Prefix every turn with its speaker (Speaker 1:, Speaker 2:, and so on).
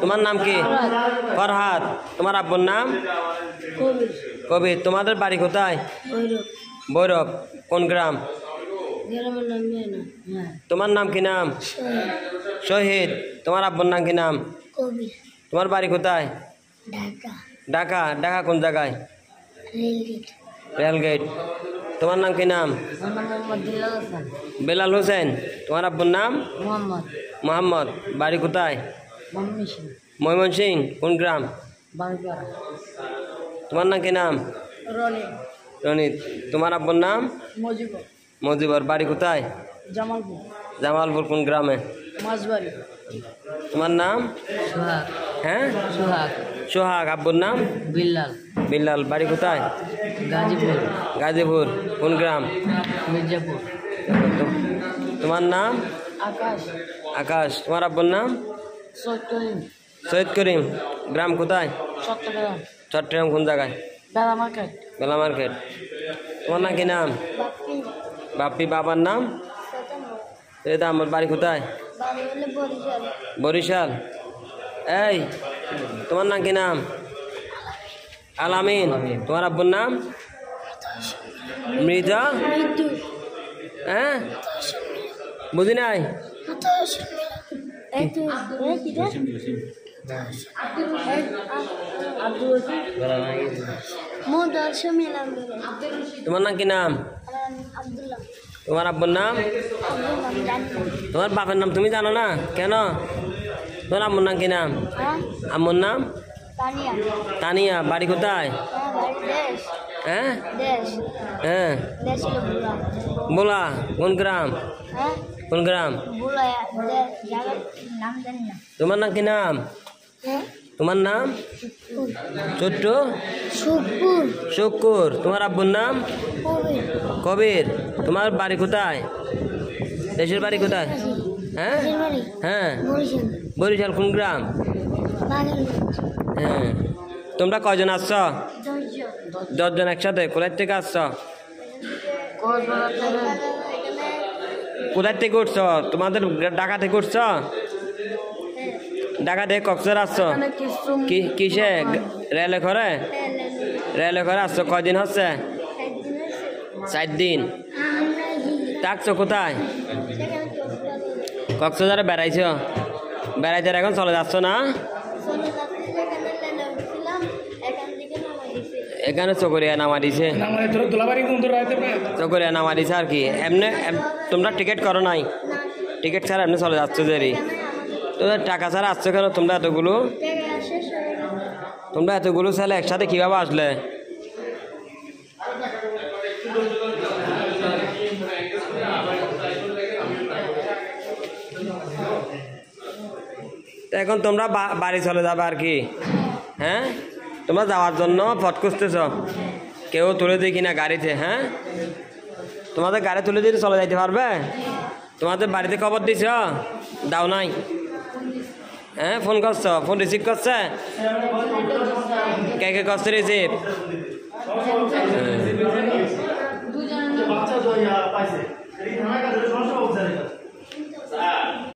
Speaker 1: তোমার নাম কি? ফরহাদ। তোমার আব্বুর নাম? কবির। তোমাদের বাড়ি কোথায়? ভৈরব। কোন গ্রাম? তোমার নাম কি নাম? শহীদ। তোমার আব্বুর নাম কি নাম? তোমার বাড়ি কোথায়? ঢাকা। ঢাকা কোন জায়গায়? রেলগেট। তোমার নাম কি নাম? বেলাল হোসেন। তোমার আব্বুর নাম? মোহাম্মদ। বাড়ি কোথায়? ময়মনসিংহ। কোন গ্রাম? তোমার নাম কি নাম? রনিত। তোমার আব্বুর নাম? মজিবর। বাড়ি কোথায়? জামালপুর। কোন গ্রামে? তোমার নাম? হ্যাঁ, সোহাগ। আব্বুর নাম? বিল্লাল। বাড়ি কোথায়? গাজীপুর। কোন গ্রাম? মির্জাপুর। তোমার নাম? আকাশ। তোমার আব্বুর নাম? সৈয়দ করিম। গ্রাম কোথায়? চট্টগ্রাম। কোন জায়গায়? বেলা মার্কেট। তোমার নাম কি নাম? বাপ্পি। বাবার নাম? আমার বাড়ি কোথায়? বরিশাল। এই, তোমার নাম কি নাম? আলামিন। তোমার আব্বুর নাম? মৃজা। হ্যাঁ, বুঝি নাই। তোমার নাম কি নাম? তোমার আব্বুর নাম? তোমার বাপের নাম তুমি জানো না কেন? তোমার আম্মুর নাম কি নাম? আম্মুর নাম? তানিয়া। বাড়ি কোথায়? হ্যাঁ, হ্যাঁ, বোলা। কোন গ্রাম? কোন গ্রাম? তোমার নাম কি নাম? তোমার নাম? ছোট্ট শুকুর। তোমার আব্বুর নাম? কবির। তোমার বাড়ি কোথায়? দেশের বাড়ি কোথায়? হ্যাঁ, হ্যাঁ, বরিশাল। কোন গ্রাম? হ্যাঁ। তোমরা কয়জন আসছ? 10 জন একসাথে। কোথায় থেকে আসছ? কোথায় থেকে উঠছ? তোমাদের ঢাকা থেকে উঠছ? ঢাকা থেকে কক্সবাজার আসছ? কিসে? রেলে করে? রেলে করে আসছ? কয়দিন হচ্ছে? 4 দিন। থাকছো কোথায়? কক্সবাজারে বেড়াইছ? বেড়াইতে এখন চলে যাচ্ছ না? এখানে চকরিয়া নামা দিছে। চকরিয়া নামা দিছে আর কি। এমনি তোমরা টিকিট করো নাই? টিকিট ছাড়া এমনি চলে যাচ্ছ যে? তোমরা টাকা ছাড়া আসছো কেন? তোমরা এতগুলো ছেলে একসাথে কিভাবে আসলে? এখন তোমরা বাড়ি চলে যাবে আর কি। হ্যাঁ, তোমরা যাওয়ার জন্য পথ খুঁজতেছ। কেউ তুলে দিই কিনা গাড়িতে? হ্যাঁ, তোমাদের গাড়ি তুলে দিলে চলে যাইতে পারবে? তোমাদের বাড়িতে খবর দিছ? দাও নাই? হ্যাঁ, ফোন করছ? ফোন রিসিভ করছে? কে কে করছে রিসিভ?